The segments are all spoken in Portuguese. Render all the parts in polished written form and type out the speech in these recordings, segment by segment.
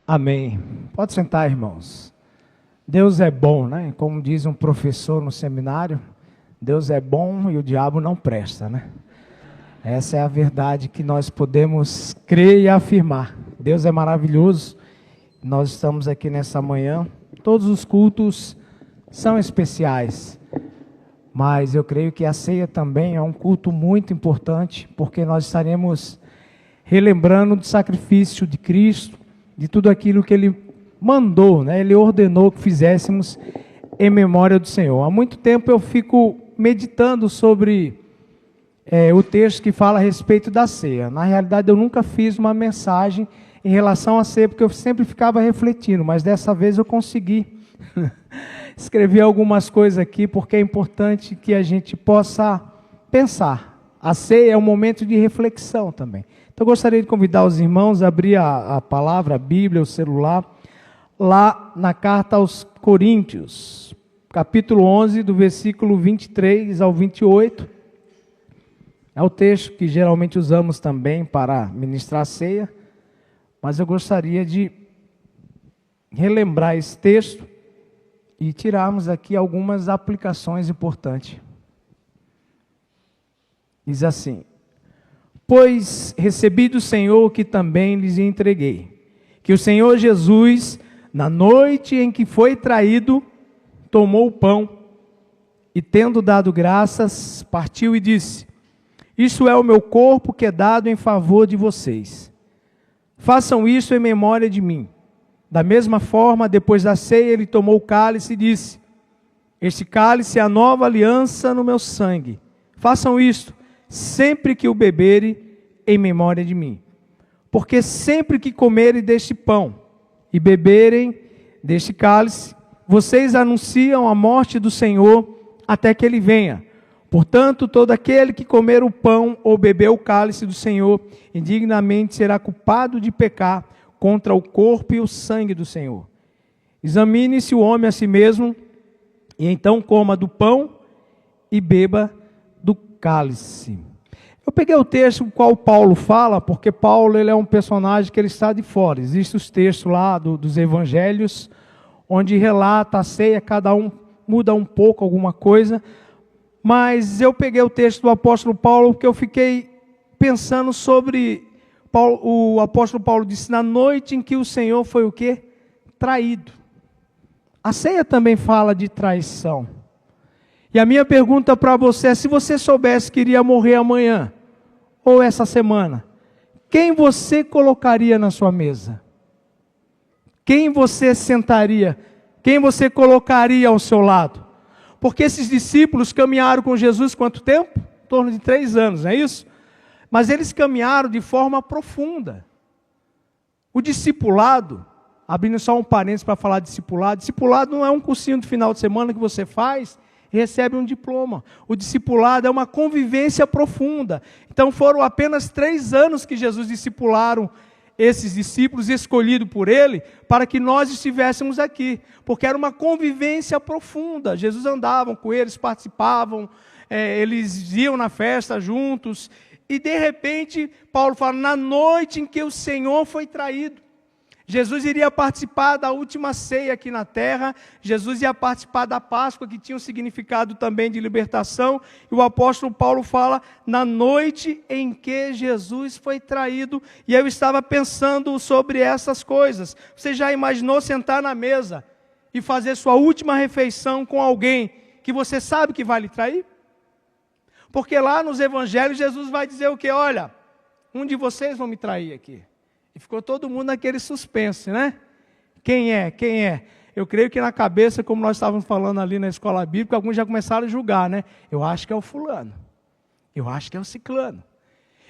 Amém. Pode sentar, irmãos. Deus é bom, né? Como diz um professor no seminário, Deus é bom e o diabo não presta, né? Essa é a verdade que nós podemos crer e afirmar. Deus é maravilhoso. Nós estamos aqui nessa manhã. Todos os cultos são especiais, mas eu creio que a ceia também é um culto muito importante, porque nós estaremos relembrando do sacrifício de Cristo, de tudo aquilo que Ele mandou, né? Ele ordenou que fizéssemos em memória do Senhor. Há muito tempo eu fico meditando sobre o texto que fala a respeito da ceia. Na realidade, eu nunca fiz uma mensagem em relação à ceia, porque eu sempre ficava refletindo, mas dessa vez eu consegui escrever algumas coisas aqui, porque é importante que a gente possa pensar. A ceia é um momento de reflexão também. Então eu gostaria de convidar os irmãos a abrir a palavra, a Bíblia, o celular, lá na carta aos Coríntios, capítulo 11, do versículo 23 ao 28. É o texto que geralmente usamos também para ministrar a ceia, mas eu gostaria de relembrar esse texto e tirarmos aqui algumas aplicações importantes. Diz assim: pois recebi do Senhor o que também lhes entreguei, que o Senhor Jesus, na noite em que foi traído, tomou o pão e, tendo dado graças, partiu e disse: isso é o meu corpo que é dado em favor de vocês. Façam isso em memória de mim. Da mesma forma, depois da ceia, ele tomou o cálice e disse: este cálice é a nova aliança no meu sangue. Façam isto sempre que o beberem em memória de mim. Porque sempre que comerem deste pão e beberem deste cálice, vocês anunciam a morte do Senhor até que ele venha. Portanto, todo aquele que comer o pão ou beber o cálice do Senhor indignamente será culpado de pecar contra o corpo e o sangue do Senhor. Examine-se o homem a si mesmo, e então coma do pão e beba do cálice. Eu peguei o texto com o qual Paulo fala, porque Paulo ele é um personagem que ele está de fora. Existem os textos lá dos evangelhos, onde relata a ceia, cada um muda um pouco alguma coisa, mas eu peguei o texto do apóstolo Paulo, porque eu fiquei pensando sobre, o apóstolo Paulo disse, na noite em que o Senhor foi o quê? Traído. A ceia também fala de traição. E a minha pergunta para você é, se você soubesse que iria morrer amanhã, ou essa semana, quem você colocaria na sua mesa? Quem você sentaria? Quem você colocaria ao seu lado? Porque esses discípulos caminharam com Jesus quanto tempo? Em torno de 3 anos, não é isso? Mas eles caminharam de forma profunda. O discipulado, abrindo só um parênteses para falar de discipulado não é um cursinho de final de semana que você faz e recebe um diploma. O discipulado é uma convivência profunda. Então foram apenas 3 anos que Jesus discipularam esses discípulos escolhidos por Ele, para que nós estivéssemos aqui, porque era uma convivência profunda. Jesus andava com eles, participavam, eles iam na festa juntos, e de repente, Paulo fala, na noite em que o Senhor foi traído, Jesus iria participar da última ceia aqui na terra, Jesus ia participar da Páscoa, que tinha um significado também de libertação, e o apóstolo Paulo fala, na noite em que Jesus foi traído, e eu estava pensando sobre essas coisas. Você já imaginou sentar na mesa e fazer sua última refeição com alguém que você sabe que vai lhe trair? Porque lá nos evangelhos Jesus vai dizer o quê? Olha, um de vocês vão me trair aqui. E ficou todo mundo naquele suspense, né? Quem é? Quem é? Eu creio que na cabeça, como nós estávamos falando ali na escola bíblica, alguns já começaram a julgar, né? Eu acho que é o fulano. Eu acho que é o ciclano.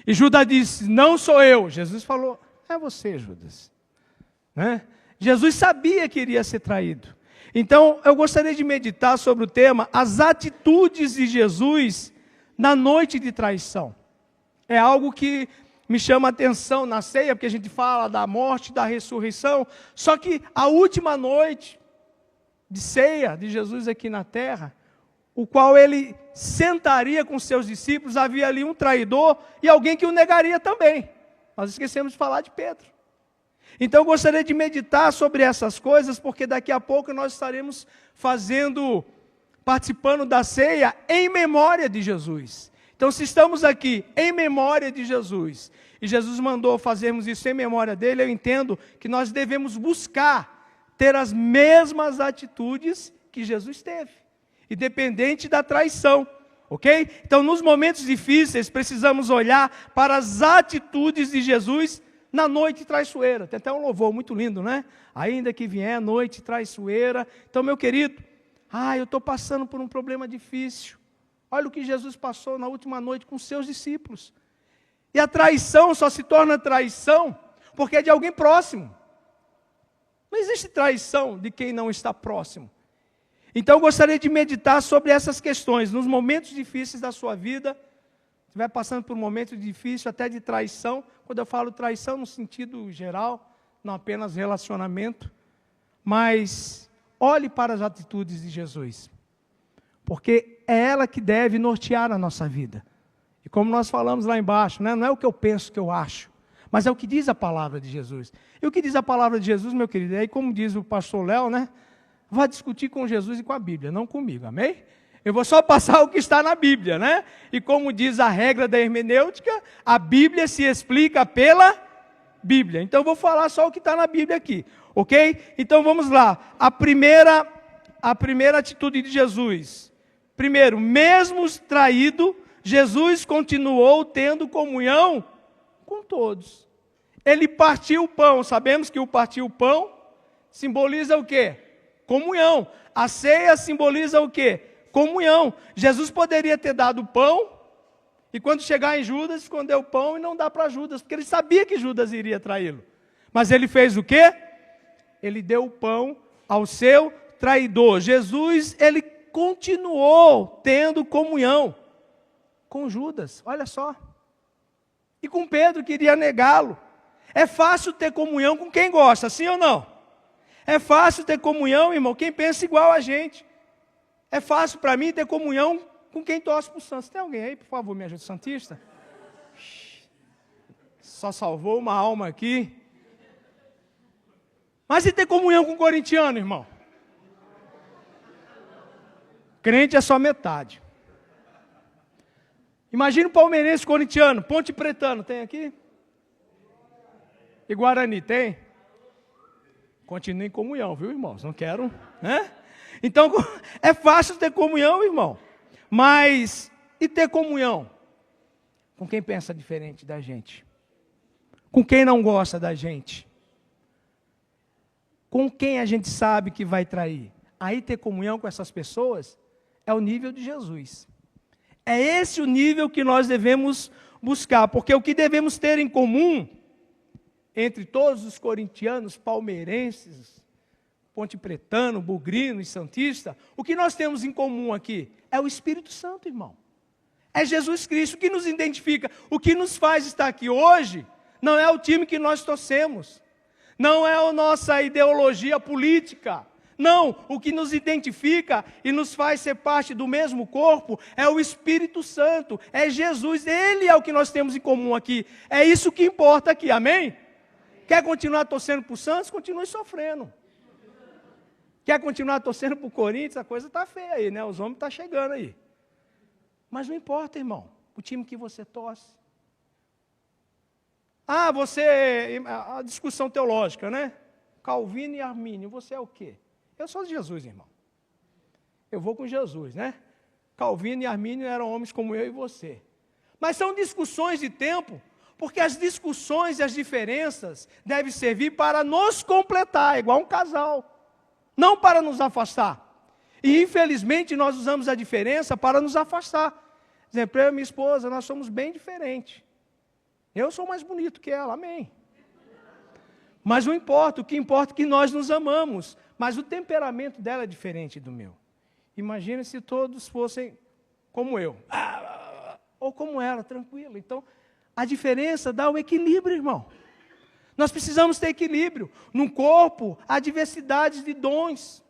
E Judas disse, não sou eu. Jesus falou, é você, Judas. Né? Jesus sabia que iria ser traído. Então, eu gostaria de meditar sobre o tema, as atitudes de Jesus na noite de traição. É algo que me chama a atenção na ceia, porque a gente fala da morte, da ressurreição, só que a última noite de ceia de Jesus aqui na terra, o qual ele sentaria com seus discípulos, havia ali um traidor e alguém que o negaria também. Nós esquecemos de falar de Pedro. Então eu gostaria de meditar sobre essas coisas, porque daqui a pouco nós estaremos participando da ceia em memória de Jesus. Então, se estamos aqui em memória de Jesus, e Jesus mandou fazermos isso em memória dele, eu entendo que nós devemos buscar ter as mesmas atitudes que Jesus teve, independente da traição, ok? Então, nos momentos difíceis, precisamos olhar para as atitudes de Jesus na noite traiçoeira. Tem até um louvor muito lindo, né? Ainda que vier a noite traiçoeira. Então, meu querido, eu estou passando por um problema difícil. Olha o que Jesus passou na última noite com seus discípulos. E a traição só se torna traição porque é de alguém próximo. Não existe traição de quem não está próximo. Então eu gostaria de meditar sobre essas questões. Nos momentos difíceis da sua vida, estiver passando por um momento difícil, até de traição. Quando eu falo traição no sentido geral, não apenas relacionamento. Mas olhe para as atitudes de Jesus. Porque é ela que deve nortear a nossa vida. E como nós falamos lá embaixo, né? Não é o que eu penso, que eu acho, mas é o que diz a palavra de Jesus. E o que diz a palavra de Jesus, meu querido, aí como diz o pastor Léo, né? Vá discutir com Jesus e com a Bíblia, não comigo, amém? Eu vou só passar o que está na Bíblia, né? E como diz a regra da hermenêutica, a Bíblia se explica pela Bíblia. Então eu vou falar só o que está na Bíblia aqui, ok? Então vamos lá. A primeira atitude de Jesus. Primeiro, mesmo traído, Jesus continuou tendo comunhão com todos. Ele partiu o pão. Sabemos que o partir o pão simboliza o quê? Comunhão. A ceia simboliza o quê? Comunhão. Jesus poderia ter dado o pão e quando chegar em Judas, esconder o pão e não dar para Judas, porque ele sabia que Judas iria traí-lo. Mas ele fez o quê? Ele deu o pão ao seu traidor. Jesus, ele continuou tendo comunhão com Judas, olha só. E com Pedro, que iria negá-lo. É fácil ter comunhão com quem gosta, sim ou não? É fácil ter comunhão, irmão, quem pensa igual a gente. É fácil para mim ter comunhão com quem torce para o Santos. Tem alguém aí, por favor, me ajude, santista? Só salvou uma alma aqui. Mas e ter comunhão com o corintiano, irmão? Crente é só metade. Imagina o palmeirense corintiano, Ponte Pretano, tem aqui? E Guarani, tem? Continue em comunhão, viu, irmãos? Não quero, né? Então, é fácil ter comunhão, irmão. Mas, e ter comunhão? Com quem pensa diferente da gente? Com quem não gosta da gente? Com quem a gente sabe que vai trair? Aí ter comunhão com essas pessoas é o nível de Jesus. É esse o nível que nós devemos buscar, porque o que devemos ter em comum entre todos os corintianos, palmeirenses, Ponte Pretano, Bugrino e Santista, o que nós temos em comum aqui é o Espírito Santo, irmão. É Jesus Cristo. O que nos identifica, o que nos faz estar aqui hoje, não é o time que nós torcemos, não é a nossa ideologia política. Não, o que nos identifica e nos faz ser parte do mesmo corpo é o Espírito Santo, é Jesus, Ele é o que nós temos em comum aqui. É isso que importa aqui, amém? Quer continuar torcendo para o Santos? Continue sofrendo. Quer continuar torcendo para o Corinthians? A coisa está feia aí, né? Os homens estão chegando aí. Mas não importa, irmão, o time que você torce. A discussão teológica, né? Calvino e Armínio, você é o quê? Eu sou de Jesus, irmão. Eu vou com Jesus, né? Calvino e Armínio eram homens como eu e você. Mas são discussões de tempo, porque as discussões e as diferenças devem servir para nos completar, igual um casal. Não para nos afastar. E infelizmente nós usamos a diferença para nos afastar. Por exemplo, eu e minha esposa, nós somos bem diferentes. Eu sou mais bonito que ela, amém. Mas não importa, o que importa é que nós nos amamos. Mas o temperamento dela é diferente do meu. Imagina se todos fossem como eu. Ou como ela, tranquilo. Então, a diferença dá o equilíbrio, irmão. Nós precisamos ter equilíbrio. No corpo, há diversidades de dons.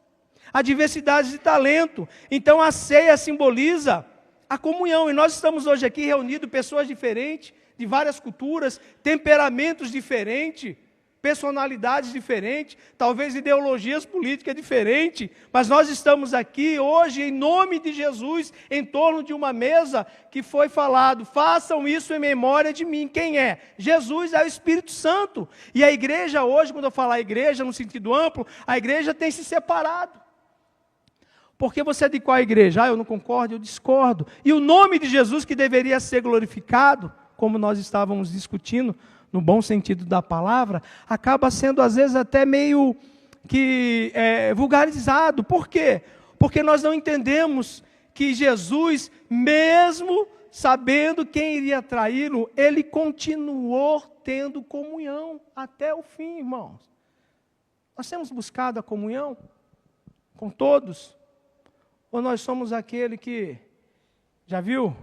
Há diversidades de talento. Então, a ceia simboliza a comunhão. E nós estamos hoje aqui reunidos, pessoas diferentes, de várias culturas, temperamentos diferentes. personalidades diferentes, talvez ideologias políticas diferentes, mas nós estamos aqui hoje em nome de Jesus, em torno de uma mesa que foi falado, façam isso em memória de mim. Quem é? Jesus, é o Espírito Santo. E a igreja hoje, quando eu falar igreja no sentido amplo, a igreja tem se separado. Porque você é de qual igreja? Eu não concordo, eu discordo. E o nome de Jesus que deveria ser glorificado, como nós estávamos discutindo, no bom sentido da palavra, acaba sendo às vezes até meio que vulgarizado. Por quê? Porque nós não entendemos que Jesus, mesmo sabendo quem iria traí-lo, ele continuou tendo comunhão até o fim, irmãos. Nós temos buscado a comunhão com todos? Ou nós somos aquele que, já viu?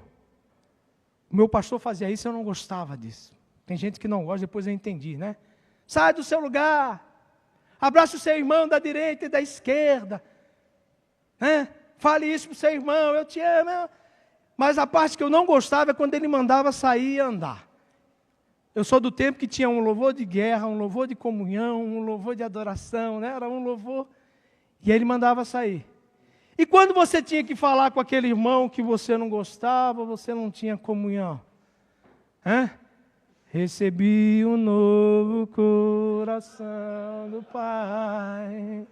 O meu pastor fazia isso, eu não gostava disso. Tem gente que não gosta, depois eu entendi, né? Sai do seu lugar, abraça o seu irmão da direita e da esquerda, né? Fale isso para o seu irmão, eu te amo. Mas a parte que eu não gostava é quando ele mandava sair e andar. Eu sou do tempo que tinha um louvor de guerra, um louvor de comunhão, um louvor de adoração, né? Era um louvor, e aí ele mandava sair. E quando você tinha que falar com aquele irmão que você não gostava, você não tinha comunhão, Recebi um novo coração do Pai.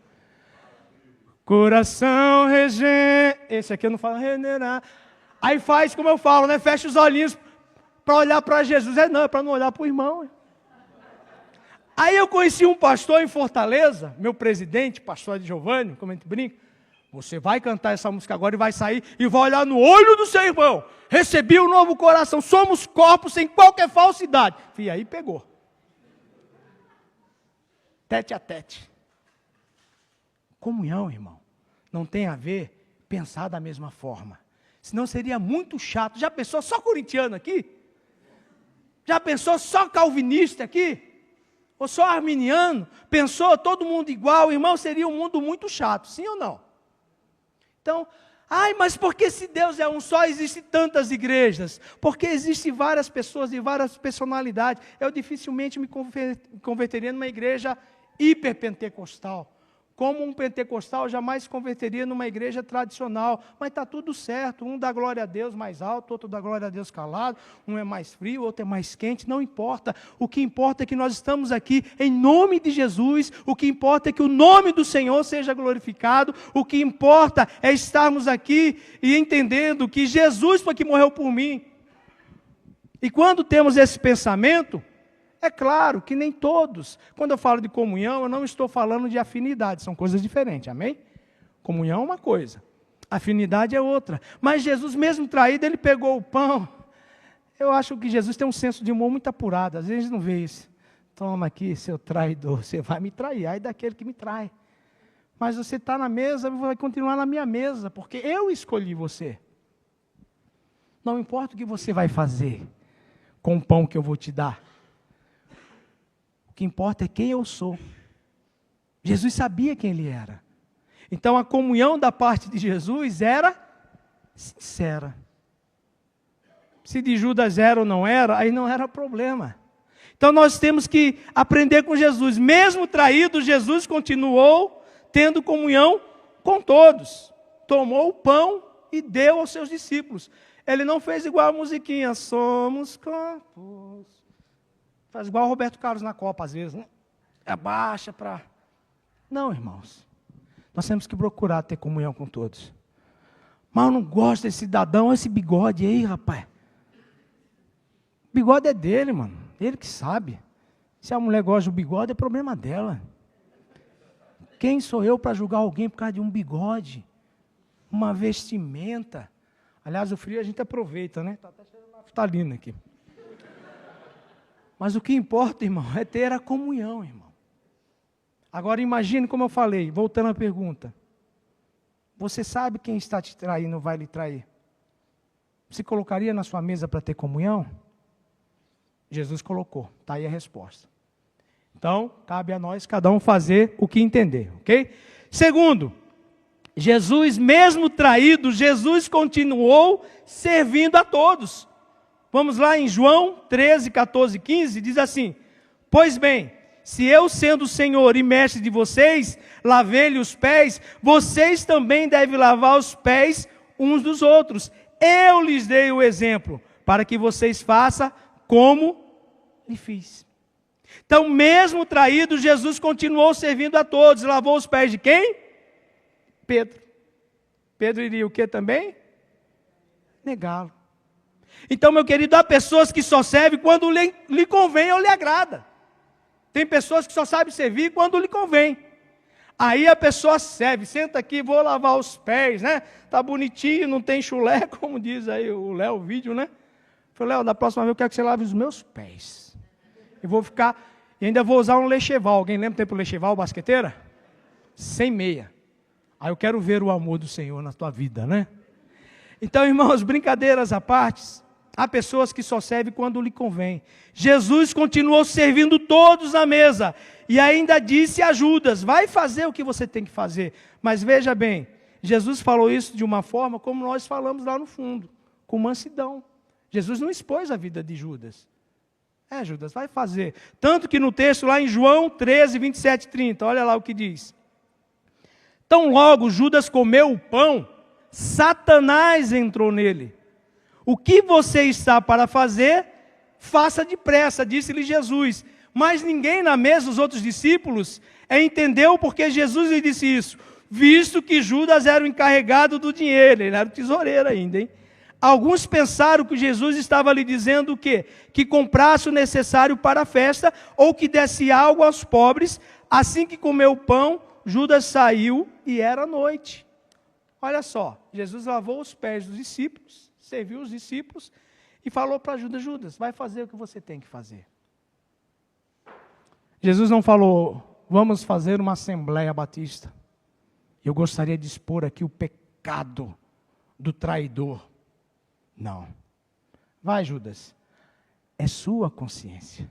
Coração esse aqui eu não falo regenerar. Aí faz como eu falo, né? Fecha os olhinhos para olhar para Jesus. Não, é para não olhar para o irmão. Aí eu conheci um pastor em Fortaleza, meu presidente, pastor de Giovanni, como a gente brinca. Você vai cantar essa música agora e vai sair e vai olhar no olho do seu irmão. Recebi um novo coração. Somos corpos sem qualquer falsidade. E aí pegou. Tete a tete. Comunhão, irmão, não tem a ver pensar da mesma forma. Senão seria muito chato. Já pensou só corintiano aqui? Já pensou só calvinista aqui? Ou só arminiano? Pensou todo mundo igual? Irmão, seria um mundo muito chato. Sim ou não? Então, mas porque se Deus é um só, existem tantas igrejas? Porque existem várias pessoas e várias personalidades. Eu dificilmente me converteria numa igreja hiperpentecostal. Como um pentecostal jamais se converteria numa igreja tradicional. Mas está tudo certo. Um dá glória a Deus mais alto, outro dá glória a Deus calado. Um é mais frio, outro é mais quente. Não importa. O que importa é que nós estamos aqui em nome de Jesus. O que importa é que o nome do Senhor seja glorificado. O que importa é estarmos aqui e entendendo que Jesus foi que morreu por mim. E quando temos esse pensamento, é claro que nem todos. Quando eu falo de comunhão, eu não estou falando de afinidade, são coisas diferentes, amém? Comunhão é uma coisa, afinidade é outra. Mas Jesus, mesmo traído, ele pegou o pão. Eu acho que Jesus tem um senso de humor muito apurado, às vezes não vê isso. Toma aqui, seu traidor, você vai me trair, aí daquele que me trai. Mas você está na mesa, vai continuar na minha mesa, porque eu escolhi você. Não importa o que você vai fazer com o pão que eu vou te dar. O que importa é quem eu sou. Jesus sabia quem ele era. Então a comunhão da parte de Jesus era sincera. Se de Judas era ou não era, aí não era problema. Então nós temos que aprender com Jesus. Mesmo traído, Jesus continuou tendo comunhão com todos. Tomou o pão e deu aos seus discípulos. Ele não fez igual a musiquinha, somos corpos. Faz igual o Roberto Carlos na Copa, às vezes, né? Abaixa para... Não, irmãos. Nós temos que procurar ter comunhão com todos. Mas eu não gosto desse cidadão, esse bigode aí, rapaz. O bigode é dele, mano. Ele que sabe. Se a mulher gosta do bigode, é problema dela. Quem sou eu para julgar alguém por causa de um bigode? Uma vestimenta. Aliás, o frio a gente aproveita, né? Está até cheirando naftalina aqui. Mas o que importa, irmão, é ter a comunhão, irmão. Agora imagine como eu falei, voltando à pergunta. Você sabe quem está te traindo ou vai lhe trair? Se colocaria na sua mesa para ter comunhão? Jesus colocou, está aí a resposta. Então, cabe a nós, cada um fazer o que entender, ok? Segundo, Jesus, mesmo traído, Jesus continuou servindo a todos. Vamos lá em João 13, 14, 15, diz assim: pois bem, se eu sendo o Senhor e mestre de vocês, lavei-lhe os pés, vocês também devem lavar os pés uns dos outros. Eu lhes dei o exemplo, para que vocês façam como lhe fiz. Então, mesmo traído, Jesus continuou servindo a todos. Lavou os pés de quem? Pedro. Pedro iria o que também? Negá-lo. Então, meu querido, há pessoas que só servem quando lhe convém ou lhe agrada. Tem pessoas que só sabem servir quando lhe convém. Aí a pessoa serve, senta aqui, vou lavar os pés, né? Tá bonitinho, não tem chulé, como diz aí o Léo, o vídeo, né? Falei, Léo, da próxima vez eu quero que você lave os meus pés. Eu vou ficar, e ainda vou usar um lecheval. Alguém lembra do tempo lecheval, basqueteira? Sem meia. Aí eu quero ver o amor do Senhor na tua vida, né? Então, irmãos, brincadeiras à parte, há pessoas que só servem quando lhe convém. Jesus continuou servindo todos à mesa. E ainda disse a Judas, vai fazer o que você tem que fazer. Mas veja bem, Jesus falou isso de uma forma como nós falamos lá no fundo, com mansidão. Jesus não expôs a vida de Judas. Judas, vai fazer. Tanto que no texto lá em João 13, 27 e 30, olha lá o que diz. Tão logo Judas comeu o pão, Satanás entrou nele. O que você está para fazer, faça depressa, disse-lhe Jesus. Mas ninguém na mesa, os outros discípulos, entendeu porque Jesus lhe disse isso, visto que Judas era o encarregado do dinheiro, ele era o tesoureiro ainda, hein? Alguns pensaram que Jesus estava lhe dizendo o quê? Que comprasse o necessário para a festa, ou que desse algo aos pobres. Assim que comeu o pão, Judas saiu e era noite. Olha só, Jesus lavou os pés dos discípulos, serviu os discípulos e falou para Judas, Judas, vai fazer o que você tem que fazer. Jesus não falou, vamos fazer uma assembleia batista. Eu gostaria de expor aqui o pecado do traidor. Não. Vai, Judas. É sua consciência.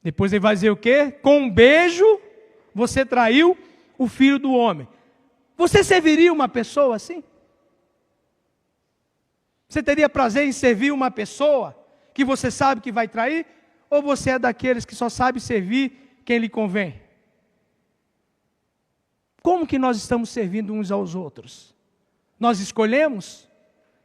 Depois ele vai dizer o quê? Com um beijo, você traiu o filho do homem. Você serviria uma pessoa assim? Você teria prazer em servir uma pessoa que você sabe que vai trair? Ou você é daqueles que só sabe servir quem lhe convém? Como que nós estamos servindo uns aos outros? Nós escolhemos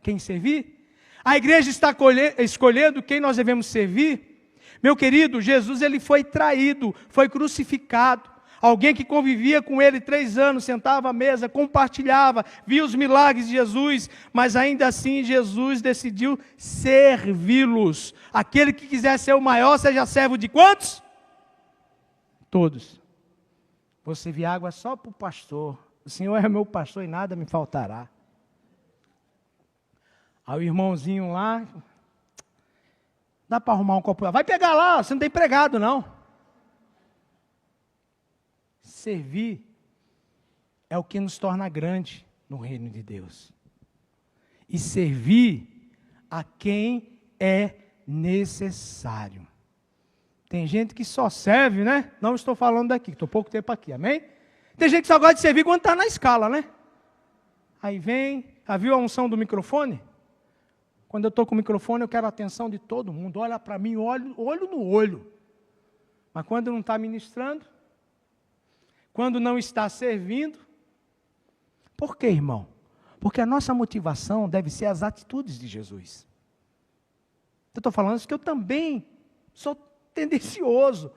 quem servir? A igreja está escolhendo quem nós devemos servir? Meu querido, Jesus ele foi traído, foi crucificado. Alguém que convivia com ele 3 anos, sentava à mesa, compartilhava, via os milagres de Jesus, mas ainda assim Jesus decidiu servi-los. Aquele que quiser ser o maior, seja servo de quantos? Todos. Vou servir água só para o pastor. O Senhor é meu pastor e nada me faltará. Aí o irmãozinho lá, dá para arrumar um copo? Vai pegar lá, você não tem pregado não. Servir é o que nos torna grande no reino de Deus. E servir a quem é necessário. Tem gente que só serve, né? Não estou falando daqui, estou pouco tempo aqui, amém? Tem gente que só gosta de servir quando está na escala, né? Aí vem, viu a unção do microfone? Quando eu estou com o microfone, eu quero a atenção de todo mundo. Olha para mim, olho no olho. Mas quando não está ministrando, quando não está servindo, por quê, irmão? Porque a nossa motivação deve ser as atitudes de Jesus. Eu estou falando isso porque eu também sou tendencioso.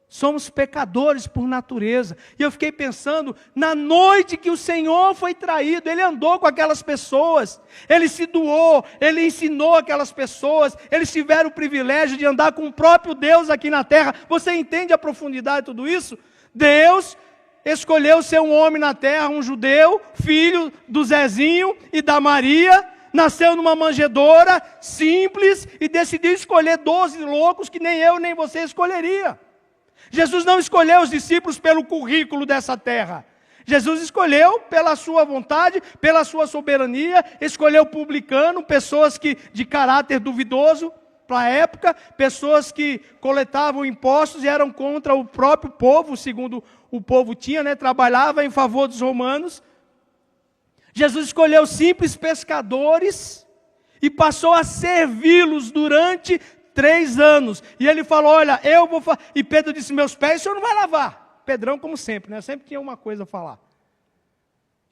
Somos pecadores por natureza. E eu fiquei pensando, na noite que o Senhor foi traído, Ele andou com aquelas pessoas, Ele se doou, Ele ensinou aquelas pessoas, eles tiveram o privilégio de andar com o próprio Deus aqui na terra. Você entende a profundidade de tudo isso? Deus escolheu ser um homem na terra, um judeu, filho do Zezinho e da Maria, nasceu numa manjedoura simples e decidiu escolher 12 loucos que nem eu nem você escolheria. Jesus não escolheu os discípulos pelo currículo dessa terra. Jesus escolheu pela sua vontade, pela sua soberania, escolheu publicano, pessoas de caráter duvidoso para a época, pessoas que coletavam impostos e eram contra o próprio povo, segundo o povo tinha, né? Trabalhava em favor dos romanos. Jesus escolheu simples pescadores e passou a servi-los durante 3 anos. E ele falou, olha, eu vou fazer. E Pedro disse, meus pés o senhor não vai lavar. Pedrão, como sempre, né? Sempre tinha uma coisa a falar.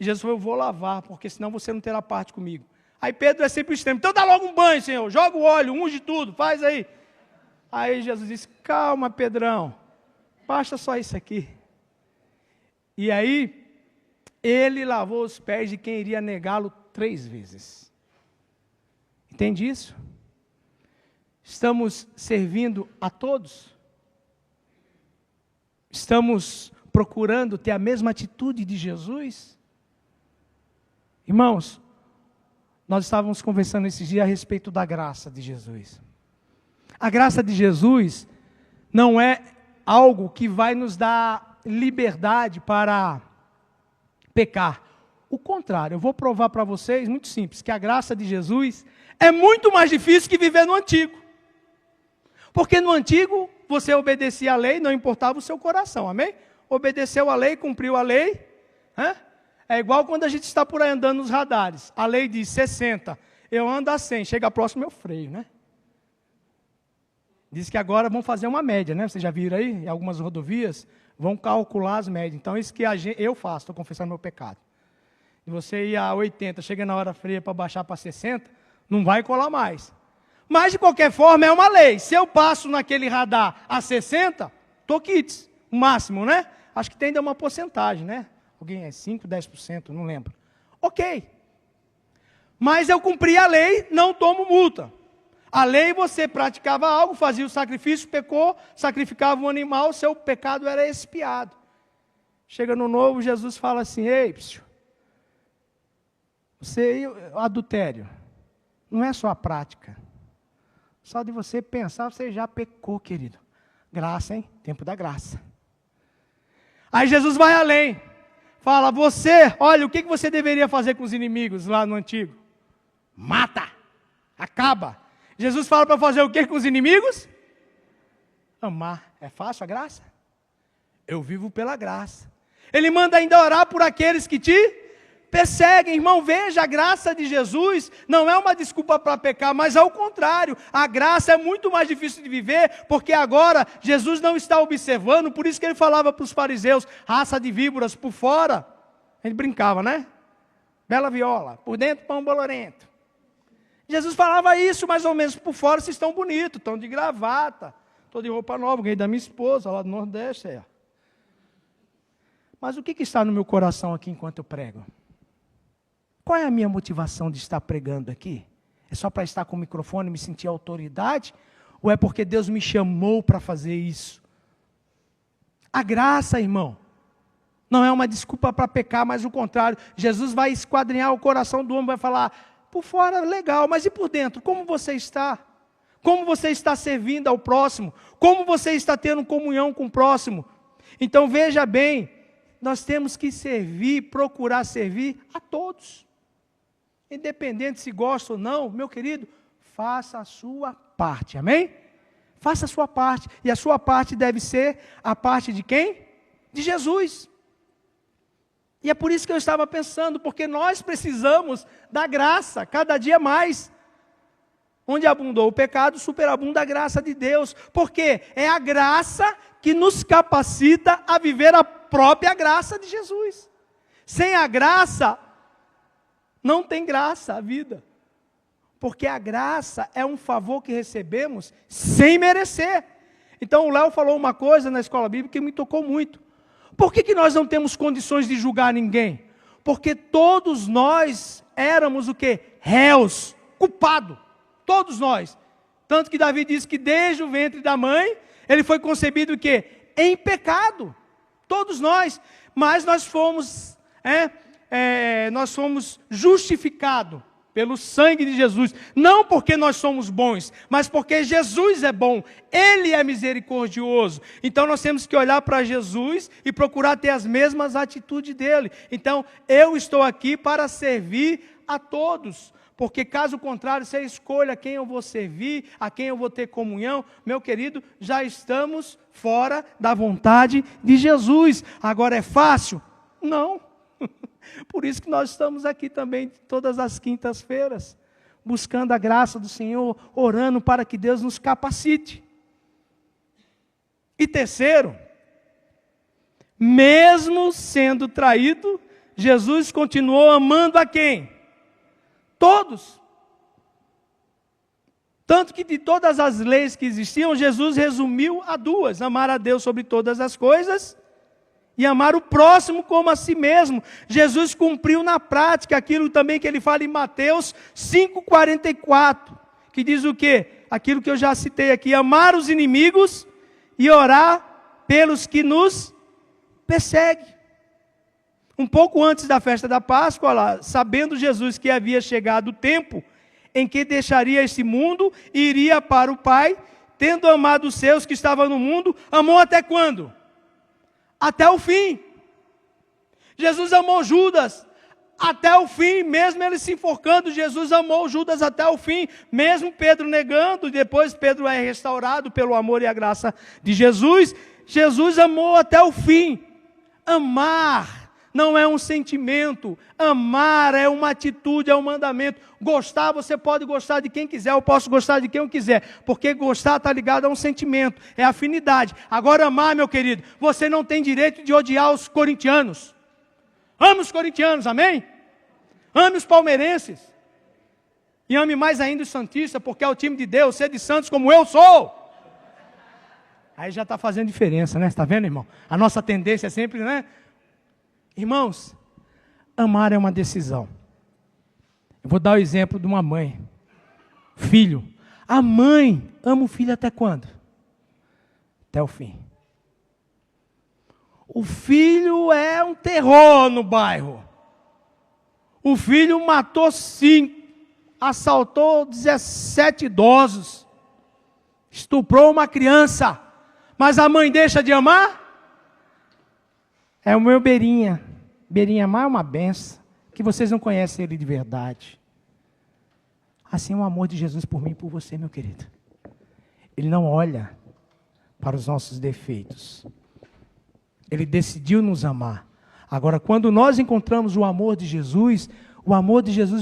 E Jesus falou, eu vou lavar, porque senão você não terá parte comigo. Aí Pedro é sempre o extremo. Então dá logo um banho, Senhor. Joga o óleo, unge tudo, faz aí. Aí Jesus disse, calma, Pedrão. Basta só isso aqui. E aí, ele lavou os pés de quem iria negá-lo 3 vezes. Entende isso? Estamos servindo a todos? Estamos procurando ter a mesma atitude de Jesus? Irmãos, nós estávamos conversando esses dias a respeito da graça de Jesus. A graça de Jesus não é algo que vai nos dar liberdade para pecar. O contrário, eu vou provar para vocês, muito simples, que a graça de Jesus é muito mais difícil que viver no antigo. Porque no antigo, você obedecia a lei, não importava o seu coração, amém? Obedeceu a lei, cumpriu a lei. É igual quando a gente está por aí andando nos radares. A lei diz 60, eu ando a 100, chega próximo eu freio, né? Diz que agora vão fazer uma média, né? Vocês já viram aí? Em algumas rodovias, vão calcular as médias. Então, isso que eu faço, estou confessando meu pecado. E você ir a 80, chega na hora fria para baixar para 60, não vai colar mais. Mas, de qualquer forma, é uma lei. Se eu passo naquele radar a 60, estou quites. O máximo, né? Acho que tem ainda uma porcentagem, né? Alguém é 5%, 10%, não lembro. Ok. Mas eu cumpri a lei, não tomo multa. A lei, você praticava algo, fazia o sacrifício, pecou, sacrificava um animal, seu pecado era expiado. Chega no novo, Jesus fala assim, ei, você, adultério, não é só a prática. Só de você pensar, você já pecou, querido. Graça, hein? Tempo da graça. Aí Jesus vai além. Fala, olha, o que você deveria fazer com os inimigos lá no antigo? Mata, acaba. Jesus fala para fazer o que com os inimigos? Amar. É fácil a graça? Eu vivo pela graça. Ele manda ainda orar por aqueles que te perseguem. Irmão, veja, a graça de Jesus não é uma desculpa para pecar, mas ao contrário, a graça é muito mais difícil de viver, porque agora Jesus não está observando, por isso que ele falava para os fariseus, raça de víboras por fora, ele brincava, né? Bela viola, por dentro pão bolorento. Jesus falava isso mais ou menos, por fora vocês estão bonitos, estão de gravata, estou de roupa nova, ganhei da minha esposa lá do Nordeste. Mas o que está no meu coração aqui enquanto eu prego? Qual é a minha motivação de estar pregando aqui? É só para estar com o microfone e me sentir autoridade? Ou é porque Deus me chamou para fazer isso? A graça, irmão, não é uma desculpa para pecar, mas o contrário. Jesus vai esquadrinhar o coração do homem, vai falar, por fora legal, mas e por dentro? Como você está? Como você está servindo ao próximo? Como você está tendo comunhão com o próximo? Então veja bem, nós temos que servir, procurar servir a todos. Independente se gosta ou não, meu querido, faça a sua parte, amém? Faça a sua parte, e a sua parte deve ser a parte de quem? De Jesus. E é por isso que eu estava pensando, porque nós precisamos da graça, cada dia mais. Onde abundou o pecado, superabunda a graça de Deus, porque é a graça que nos capacita a viver a própria graça de Jesus. Sem a graça, não tem graça a vida, porque a graça é um favor que recebemos sem merecer. Então o Léo falou uma coisa na escola bíblica que me tocou muito. Por que nós não temos condições de julgar ninguém? Porque todos nós éramos o quê? Réus, culpado, todos nós. Tanto que Davi diz que desde o ventre da mãe, ele foi concebido o quê? Em pecado, todos nós, mas nós fomos justificados pelo sangue de Jesus, não porque nós somos bons, mas porque Jesus é bom, Ele é misericordioso. Então nós temos que olhar para Jesus e procurar ter as mesmas atitudes dele. Então eu estou aqui para servir a todos, porque caso contrário, se eu escolho a quem eu vou servir, a quem eu vou ter comunhão, meu querido, já estamos fora da vontade de Jesus. Agora é fácil? Não. Por isso que nós estamos aqui também todas as quintas-feiras, buscando a graça do Senhor, orando para que Deus nos capacite. E terceiro, mesmo sendo traído, Jesus continuou amando a quem? Todos. Tanto que de todas as leis que existiam, Jesus resumiu a duas: amar a Deus sobre todas as coisas e amar o próximo como a si mesmo. Jesus cumpriu na prática aquilo também que ele fala em Mateus 5,44, que diz o quê? Aquilo que eu já citei aqui: amar os inimigos e orar pelos que nos perseguem. Um pouco antes da festa da Páscoa, lá, sabendo Jesus que havia chegado o tempo em que deixaria esse mundo e iria para o Pai, tendo amado os seus que estavam no mundo, amou até quando? Até o fim. Jesus amou Judas até o fim, mesmo ele se enforcando. Jesus amou Judas até o fim, mesmo Pedro negando. Depois Pedro é restaurado pelo amor e a graça de Jesus. Jesus amou até o fim. Amar não é um sentimento, amar é uma atitude, é um mandamento. Gostar, você pode gostar de quem quiser, eu posso gostar de quem eu quiser, porque gostar está ligado a um sentimento, é afinidade. Agora amar, meu querido, você não tem direito de odiar os corintianos. Ame os corintianos, amém? Ame os palmeirenses. E ame mais ainda os santistas, porque é o time de Deus, ser de santos como eu sou. Aí já está fazendo diferença, né? Está vendo, irmão? A nossa tendência é sempre, né? Irmãos, amar é uma decisão. Eu vou dar o exemplo de uma mãe. Filho. A mãe ama o filho até quando? Até o fim. O filho é um terror no bairro. O filho matou 5, assaltou 17 idosos, estuprou uma criança. Mas a mãe deixa de amar? É o meu Beirinha. Beirinha amar é uma benção, que vocês não conhecem ele de verdade. Assim é o amor de Jesus por mim e por você, meu querido. Ele não olha para os nossos defeitos. Ele decidiu nos amar. Agora, quando nós encontramos o amor de Jesus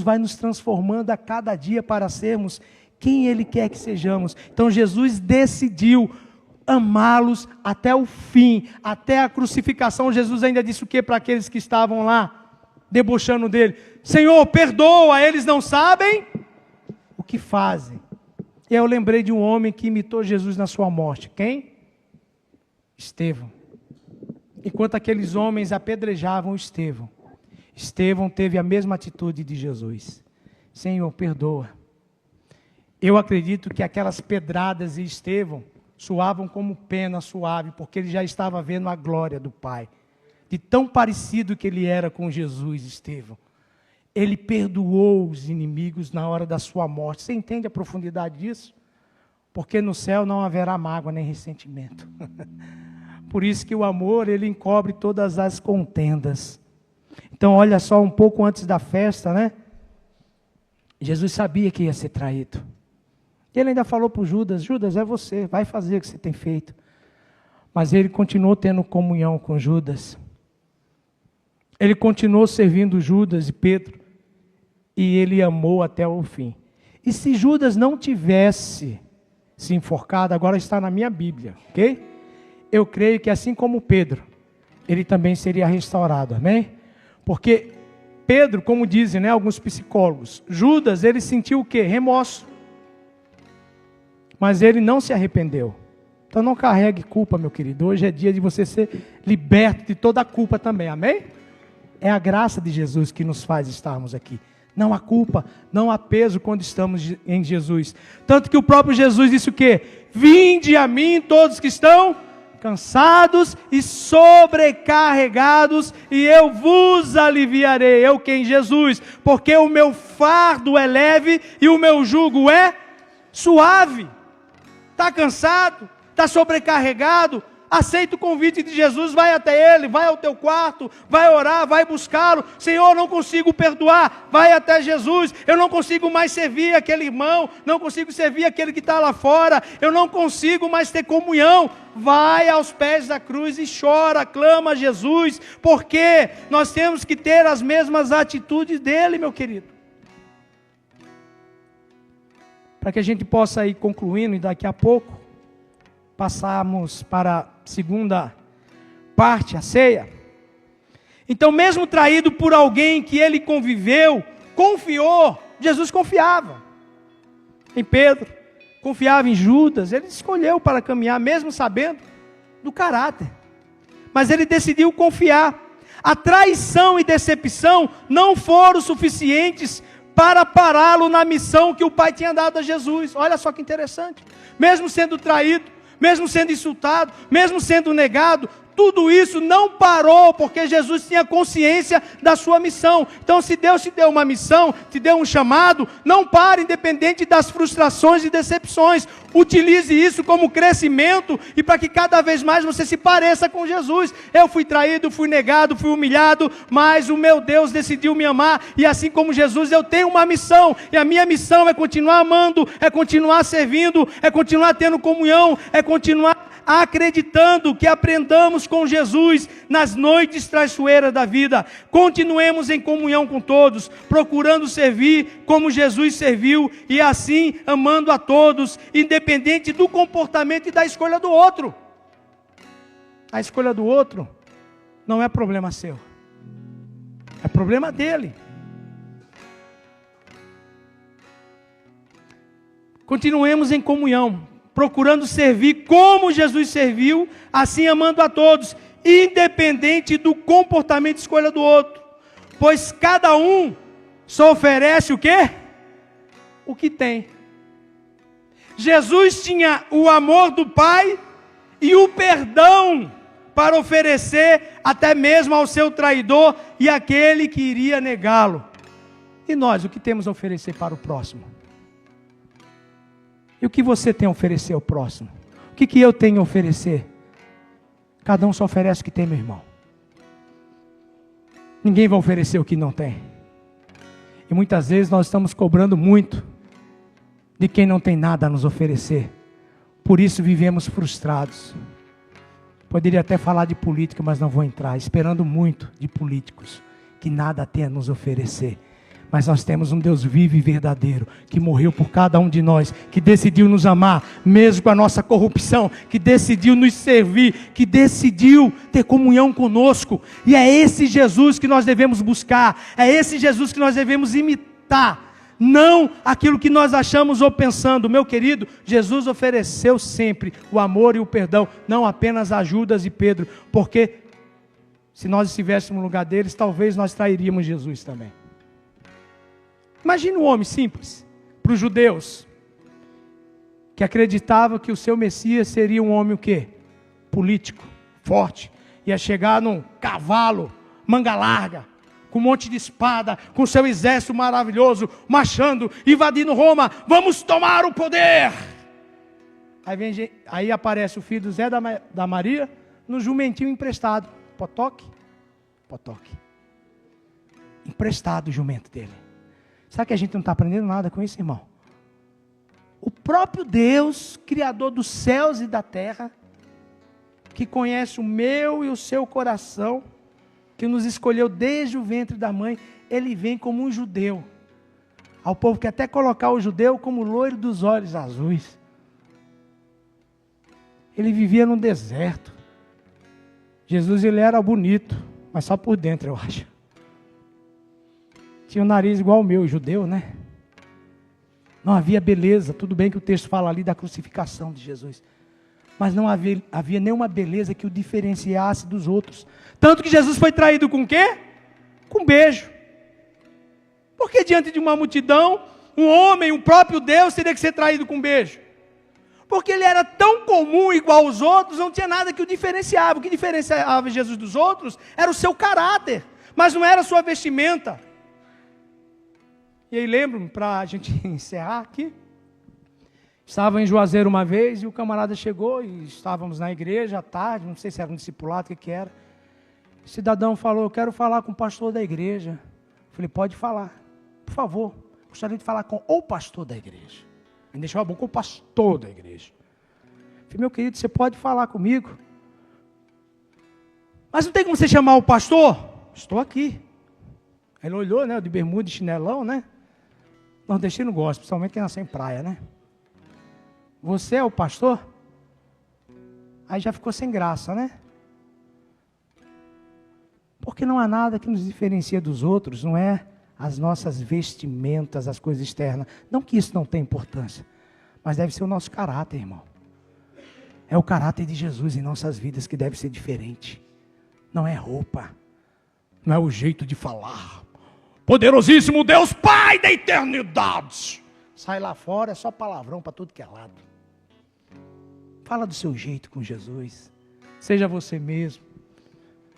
vai nos transformando a cada dia para sermos quem Ele quer que sejamos. Então, Jesus decidiu amá-los até o fim, até a crucificação. Jesus ainda disse o que para aqueles que estavam lá, debochando dele? Senhor, perdoa, eles não sabem o que fazem. E eu lembrei de um homem que imitou Jesus na sua morte. Quem? Estevão. Enquanto aqueles homens apedrejavam Estevão, Estevão teve a mesma atitude de Jesus. Senhor, perdoa. Eu acredito que aquelas pedradas em Estevão soavam como pena suave, porque ele já estava vendo a glória do Pai. De tão parecido que ele era com Jesus, Estevão. Ele perdoou os inimigos na hora da sua morte. Você entende a profundidade disso? Porque no céu não haverá mágoa nem ressentimento. Por isso que o amor, ele encobre todas as contendas. Então, olha só, um pouco antes da festa, né? Jesus sabia que ia ser traído. Ele ainda falou para o Judas: Judas, é você, vai fazer o que você tem feito. Mas ele continuou tendo comunhão com Judas. Ele continuou servindo Judas e Pedro. E ele amou até o fim. E se Judas não tivesse se enforcado, agora está na minha Bíblia, ok? Eu creio que assim como Pedro, ele também seria restaurado, amém? Porque Pedro, como dizem, né, alguns psicólogos, Judas, ele sentiu o quê? Remorso. Mas ele não se arrependeu. Então não carregue culpa, meu querido. Hoje é dia de você ser liberto de toda a culpa também, amém? É a graça de Jesus que nos faz estarmos aqui. Não há culpa, não há peso quando estamos em Jesus. Tanto que o próprio Jesus disse o quê? Vinde a mim todos que estão cansados e sobrecarregados, e eu vos aliviarei. Eu quem? Jesus. Porque o meu fardo é leve e o meu jugo é suave. Está cansado? Está sobrecarregado? Aceita o convite de Jesus, vai até Ele, vai ao teu quarto, vai orar, vai buscá-lo. Senhor, não consigo perdoar, vai até Jesus. Eu não consigo mais servir aquele irmão, não consigo servir aquele que está lá fora, eu não consigo mais ter comunhão. Vai aos pés da cruz e chora, clama a Jesus, porque nós temos que ter as mesmas atitudes dele, meu querido. para que a gente possa ir concluindo e daqui a pouco passarmos para a segunda parte, a ceia. Então, mesmo traído por alguém que ele conviveu, confiou, Jesus confiava em Pedro, confiava em Judas, ele escolheu para caminhar, mesmo sabendo do caráter, mas ele decidiu confiar. A traição e decepção não foram suficientes para pará-lo na missão que o Pai tinha dado a Jesus. Olha só que interessante, mesmo sendo traído, mesmo sendo insultado, mesmo sendo negado, tudo isso não parou, porque Jesus tinha consciência da sua missão. Então, se Deus te deu uma missão, te deu um chamado, não pare, independente das frustrações e decepções. Utilize isso como crescimento e para que cada vez mais você se pareça com Jesus. Eu fui traído, fui negado, fui humilhado, mas o meu Deus decidiu me amar. E assim como Jesus, eu tenho uma missão. E a minha missão é continuar amando, é continuar servindo, é continuar tendo comunhão, é continuar acreditando que aprendamos com Jesus nas noites traiçoeiras da vida. Continuemos em comunhão com todos, procurando servir como Jesus serviu e assim amando a todos, independente do comportamento e da escolha do outro. A escolha do outro não é problema seu, é problema dele. Continuemos em comunhão, procurando servir como Jesus serviu, assim amando a todos, independente do comportamento e escolha do outro. Pois cada um só oferece o quê? O que tem. Jesus tinha o amor do Pai e o perdão para oferecer até mesmo ao seu traidor e aquele que iria negá-lo. E nós, o que temos a oferecer para o próximo? E o que você tem a oferecer ao próximo? O que eu tenho a oferecer? Cada um só oferece o que tem, meu irmão. Ninguém vai oferecer o que não tem. E muitas vezes nós estamos cobrando muito de quem não tem nada a nos oferecer. Por isso vivemos frustrados. Poderia até falar de política, mas não vou entrar. Esperando muito de políticos que nada têm a nos oferecer. Mas nós temos um Deus vivo e verdadeiro, que morreu por cada um de nós, que decidiu nos amar, mesmo com a nossa corrupção, que decidiu nos servir, que decidiu ter comunhão conosco. E é esse Jesus que nós devemos buscar, é esse Jesus que nós devemos imitar, não aquilo que nós achamos ou pensando. Meu querido, Jesus ofereceu sempre o amor e o perdão, não apenas a Judas e Pedro, porque se nós estivéssemos no lugar deles, talvez nós trairíamos Jesus também. Imagina um homem simples, para os judeus, que acreditava que o seu Messias seria um homem o quê? Político, forte, ia chegar num cavalo, manga larga, com um monte de espada, com seu exército maravilhoso, marchando, invadindo Roma, vamos tomar o poder. Aí aparece o filho do Zé da Maria, no jumentinho emprestado, potoque, emprestado o jumento dele. Sabe que a gente não está aprendendo nada com isso, irmão? O próprio Deus, Criador dos céus e da terra, que conhece o meu e o seu coração, que nos escolheu desde o ventre da mãe, Ele vem como um judeu. Ao povo que até colocar o judeu como loiro dos olhos azuis. Ele vivia no deserto. Jesus, ele era bonito, mas só por dentro, eu acho. Tinha o nariz igual ao meu, judeu, né? Não havia beleza. Tudo bem que o texto fala ali da crucificação de Jesus. Mas não havia nenhuma beleza que o diferenciasse dos outros. Tanto que Jesus foi traído com o quê? Com um beijo. Porque diante de uma multidão, um homem, o próprio Deus, teria que ser traído com um beijo? Porque ele era tão comum, igual aos outros, não tinha nada que o diferenciava. O que diferenciava Jesus dos outros era o seu caráter, mas não era a sua vestimenta. E aí lembro-me, para a gente encerrar aqui, estava em Juazeiro uma vez e o camarada chegou e estávamos na igreja à tarde, não sei se era um discipulado, o que era. O cidadão falou, eu quero falar com o pastor da igreja. Eu falei, pode falar, por favor, gostaria de falar com o pastor da igreja. Ele deixou a boca, com o pastor da igreja. Eu falei, meu querido, você pode falar comigo? Mas não tem como você chamar o pastor? Estou aqui. Ele olhou, né, de bermuda e chinelão, né? Nordestino gosta, principalmente quem nasceu em praia, né? você é o pastor? Aí já ficou sem graça, né? Porque não há nada que nos diferencia dos outros, não é as nossas vestimentas, as coisas externas. Não que isso não tenha importância, mas deve ser o nosso caráter, irmão. É o caráter de Jesus em nossas vidas que deve ser diferente. Não é roupa, não é o jeito de falar. Poderosíssimo Deus, Pai da eternidade. Sai lá fora, é só palavrão para tudo que é lado. Fala do seu jeito com Jesus. Seja você mesmo.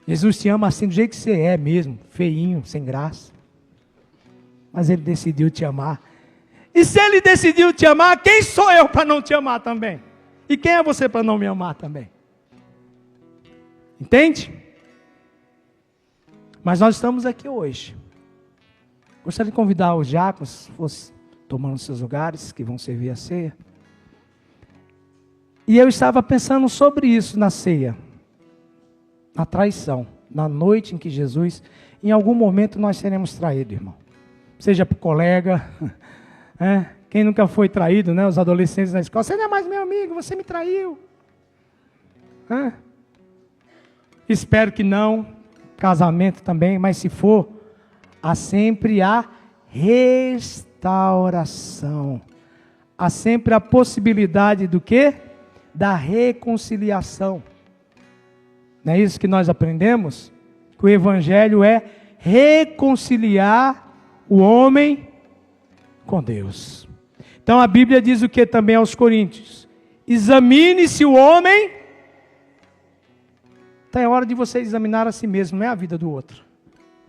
Jesus te ama assim do jeito que você é mesmo, feinho, sem graça. Mas Ele decidiu te amar. E se Ele decidiu te amar, quem sou eu para não te amar também? E quem é você para não me amar também? Entende? Mas nós estamos aqui hoje. Gostaria de convidar os diáconos, se fosse tomando seus lugares, que vão servir a ceia. E eu estava pensando sobre isso na ceia. A traição, na noite em que Jesus, em algum momento nós seremos traídos, irmão. Seja por colega, quem nunca foi traído, né? Os adolescentes na escola, você não é mais meu amigo, você me traiu. Espero que não, casamento também, mas se for, há sempre a restauração. Há sempre a possibilidade do quê? Da reconciliação. Não é isso que nós aprendemos? Que o Evangelho é reconciliar o homem com Deus. Então a Bíblia diz o que também aos Coríntios? Examine-se o homem. Então é hora de você examinar a si mesmo, não é a vida do outro.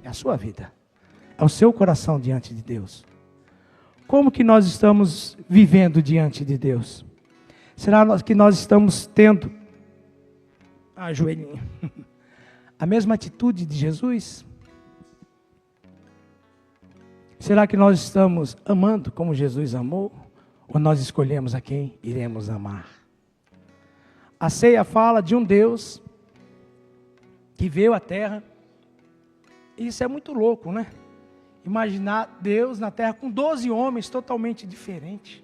É a sua vida. É o seu coração diante de Deus. Como que nós estamos vivendo diante de Deus? Será que nós estamos tendo joelhinho, a mesma atitude de Jesus? Será que nós estamos amando como Jesus amou? Ou nós escolhemos a quem iremos amar? A ceia fala de um Deus que veio à terra. Isso é muito louco, né? Imaginar Deus na terra com 12 homens totalmente diferentes.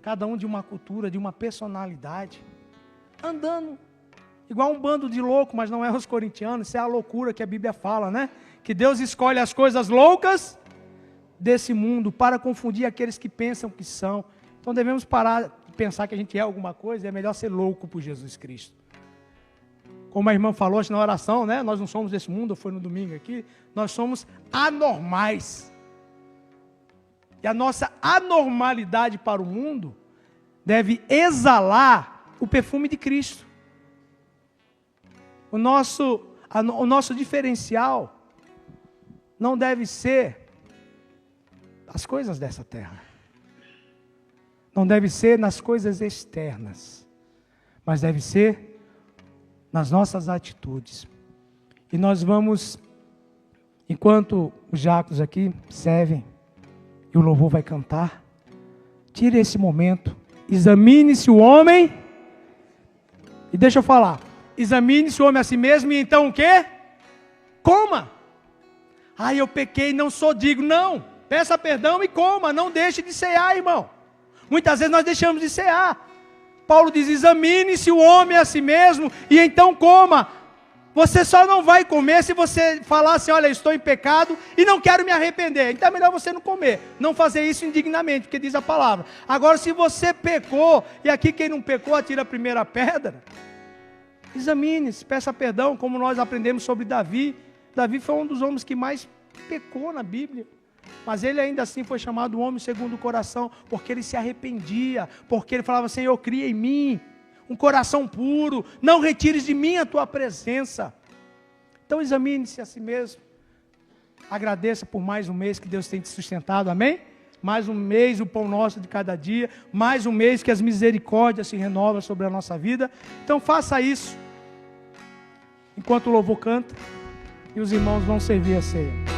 Cada um de uma cultura, de uma personalidade. Andando igual um bando de loucos, mas não é os corintianos. Isso é a loucura que a Bíblia fala, né? Que Deus escolhe as coisas loucas desse mundo para confundir aqueles que pensam que são. Então devemos parar de pensar que a gente é alguma coisa. É melhor ser louco por Jesus Cristo. Como a irmã falou hoje na oração, né? Nós não somos desse mundo, foi no domingo aqui. Nós somos anormais. E a nossa anormalidade para o mundo deve exalar o perfume de Cristo. O nosso diferencial não deve ser as coisas dessa terra. Não deve ser nas coisas externas. Mas deve ser nas nossas atitudes. E nós vamos, enquanto os diáconos aqui servem, e o louvor vai cantar, tire esse momento, examine-se o homem, e deixa eu falar, examine-se o homem a si mesmo, e então o quê? Coma. Eu pequei, não sou digno. Não, peça perdão e coma, não deixe de cear, irmão. Muitas vezes nós deixamos de cear. Paulo diz, examine-se o homem a si mesmo, e então coma. Você só não vai comer se você falar assim, olha, eu estou em pecado e não quero me arrepender. Então é melhor você não comer, não fazer isso indignamente, porque diz a palavra. Agora, se você pecou, e aqui quem não pecou atira a primeira pedra, examine-se, peça perdão, como nós aprendemos sobre Davi. Davi foi um dos homens que mais pecou na Bíblia. Mas ele ainda assim foi chamado homem segundo o coração, porque ele se arrependia, porque ele falava, Senhor, cria em mim um coração puro, não retires de mim a tua presença. Então examine-se a si mesmo, agradeça por mais um mês que Deus tem te sustentado, amém? Mais um mês, o pão nosso de cada dia, mais um mês que as misericórdias se renovam sobre a nossa vida. Então faça isso, enquanto o louvor canta, e os irmãos vão servir a ceia.